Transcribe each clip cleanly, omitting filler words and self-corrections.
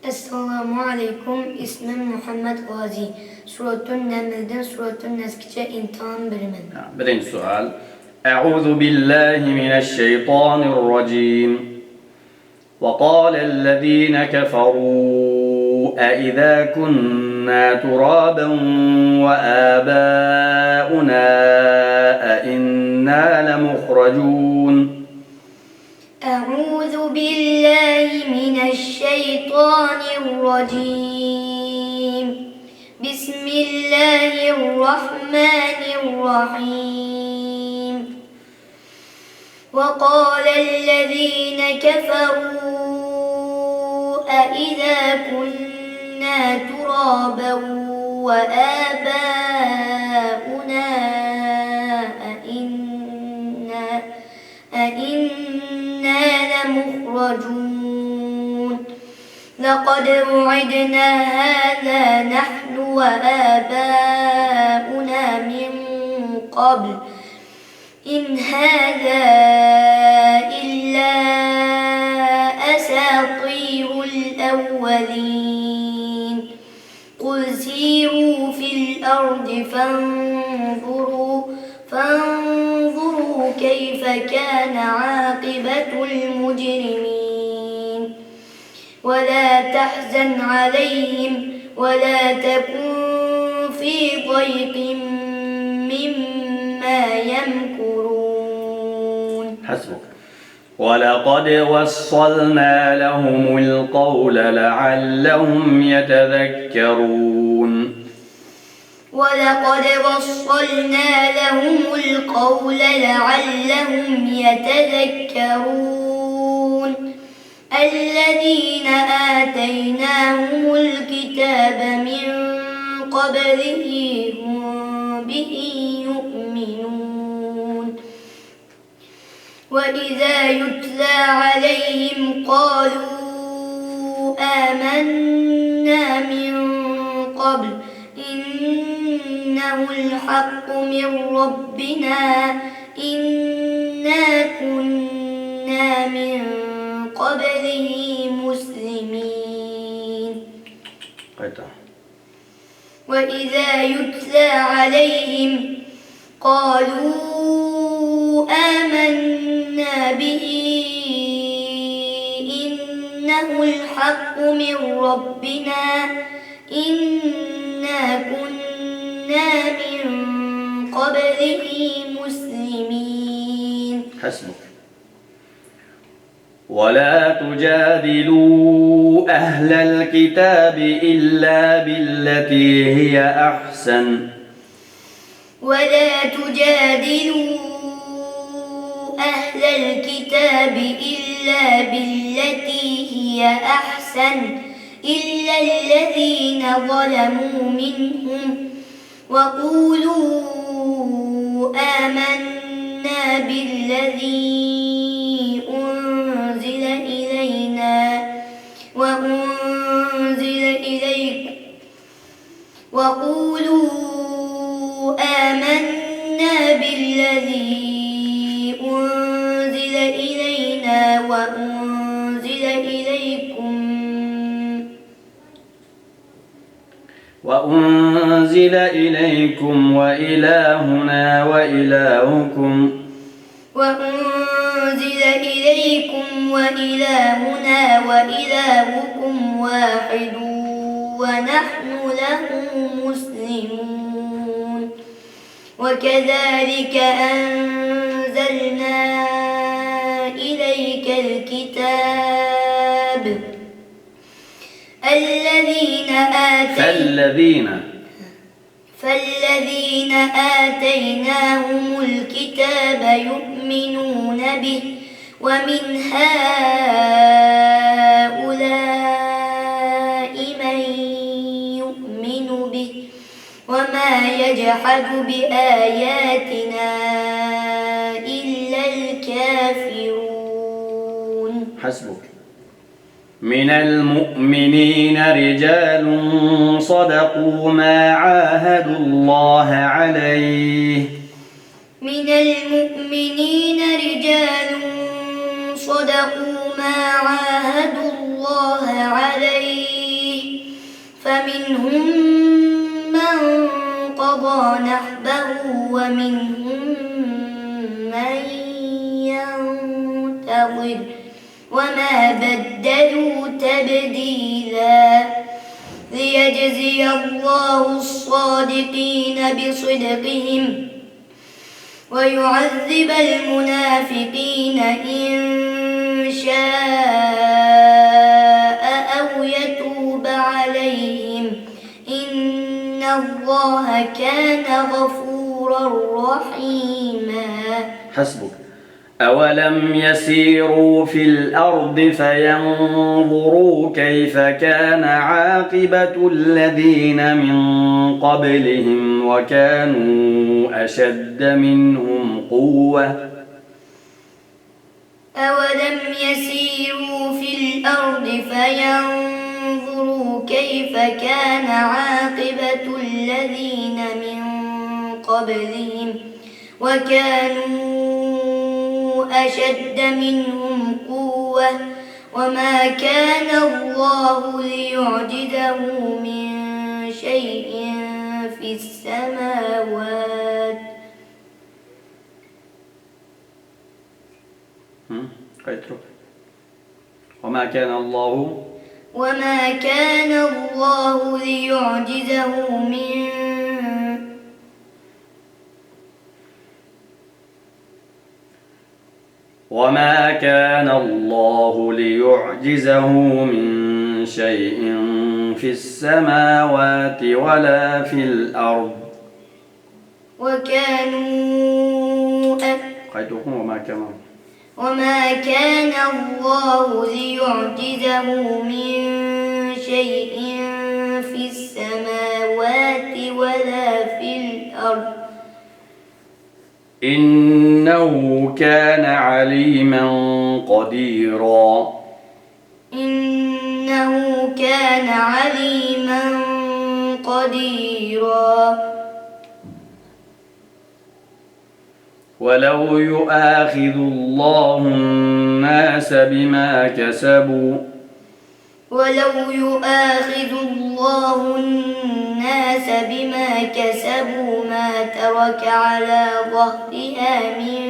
Esselamu Aleyküm. İsmim Muhammed Gazi. Suratun Neml'den Suratun Neskçe imtihan bölümü. Birinci sual. Euzu billahi mineşşeytanirracim. وقال الذين كفروا أإذا كنا ترابا وآباؤنا أإنا لمخرجون أعوذ بالله من الشيطان الرجيم. بسم الله الرحمن الرحيم. وقال الذين كفروا أإذا كنا ترابا وآباؤنا أإنا لمخرجون لقد وعدنا هذا نحن وآباؤنا من قبل إن هذا إلا أساطير الأولين قل سيروا في الأرض فانظروا كيف كان عاقبة المجرمين ولا تحزن عليهم ولا تكن في ضيق مما يمكرون. حسبك. ولقد وصلنا لهم القول لعلهم يتذكرون. ولقد وصلنا لهم القول لعلهم يتذكرون. الذين آتيناهم الكتاب من قبله هم به يؤمنون. وإذا يتلى عليهم قالوا آمنا من قبل إنه الحق من ربنا إنا كنا من قبله مسلمين. وإذا يتلى عليهم قالوا آمنا به إنه الحق من ربنا إنا كنا من قبله مسلمين. حسبك. ولا تجادلوا أهل الكتاب إلا بالتي هي أحسن. ولا تجادلوا أهل الكتاب إلا بالتي هي أحسن إلا الذين ظلموا منهم وقولوا آمنا بالذي أنزل إلينا وأنزل إليكم وقولوا آمنا بالذي أنزل إلينا وأنزل إليكم وإلهنا وإلهكم واحد ونحن له مسلمون. وكذلك أنزلنا إليك الكتاب فالذين آتيناهم الكتاب يؤمنون به ومن هؤلاء من يؤمن به وما يجحد بآياتنا إلا الكافرون. حسبك. من المؤمنين رجال صدقوا ما عاهدوا الله عليه. من المؤمنين رجال صدقوا ما عاهدوا الله عليه فمنهم من قضى نحبه ومنهم من ينتظر وما بدلوا تبديلا ليجزي الله الصادقين بصدقهم ويعذب المنافقين إن شاء أو يتوب عليهم إن الله كان غفورا رحيما. حسبك. أولم يسيروا في الأرض فينظروا كيف كان عاقبة الذين من قبلهم وكانوا أشد منهم قوة. أولم يسيروا في الأرض فينظروا كيف كان عاقبة الذين من قبلهم وكانوا أشد منهم قوة وما كان الله ليعجزه من شيء في السماوات وما كان الله ليعجزه من شيء في السماوات ولا في الأرض وما كان الله ليعجزه من شيء في السماوات ولا في الأرض إنه كان عليما قديرا. ولو يؤاخذ الله الناس بما كسبوا ما ترك على ظهرها من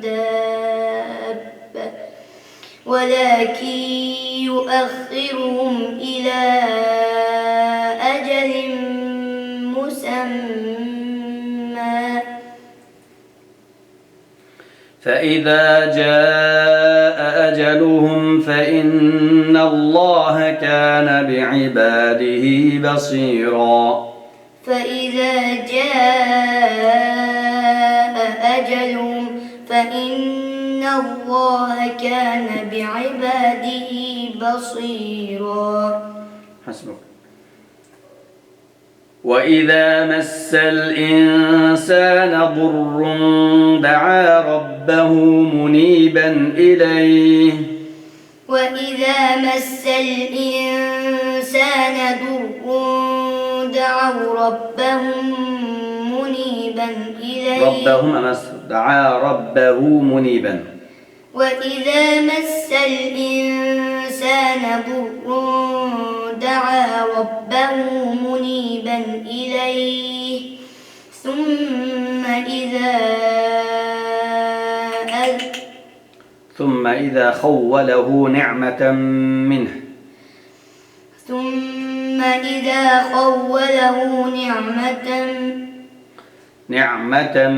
دابة ولكن يؤخرهم إلى أجل مسمى فإذا جاء أجلهم فإن الله كان بعباده بصيرا. حسبك. وإذا مس الإنسان ضر دعا ربه منيبا إليه ثم إذا خوله نعمة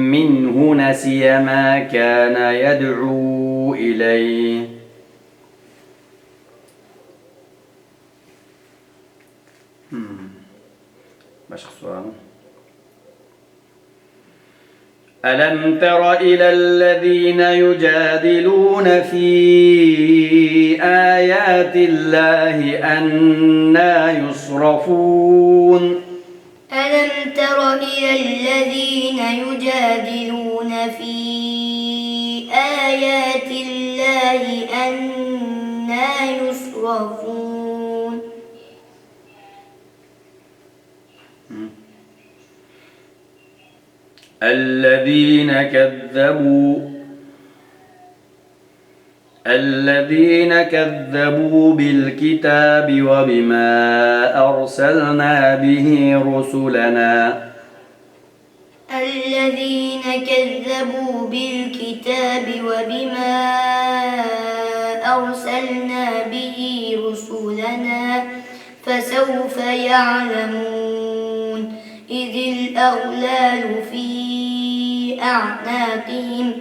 منه نسي ما كان يدعو إليه. ألم تر إلى الذين يجادلون في آيات الله أنى يصرفون. الذين كذبوا بالكتاب وبما أرسلنا به رسلنا الذين كذبوا بالكتاب وبما أرسلنا به رسلنا فسوف يعلمون إذ الأغلال في أعناقهم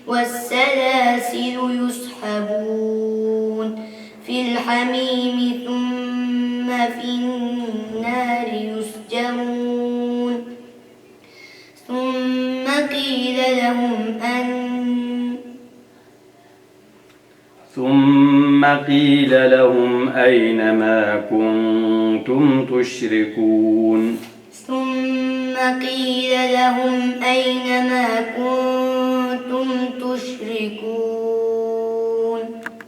والسلاسل يسحبون في الحميم ثم في النار يسجرون ثم قيل لهم أين ما كنتم تشركون ثم قيل لهم أين ما كنتم تشركون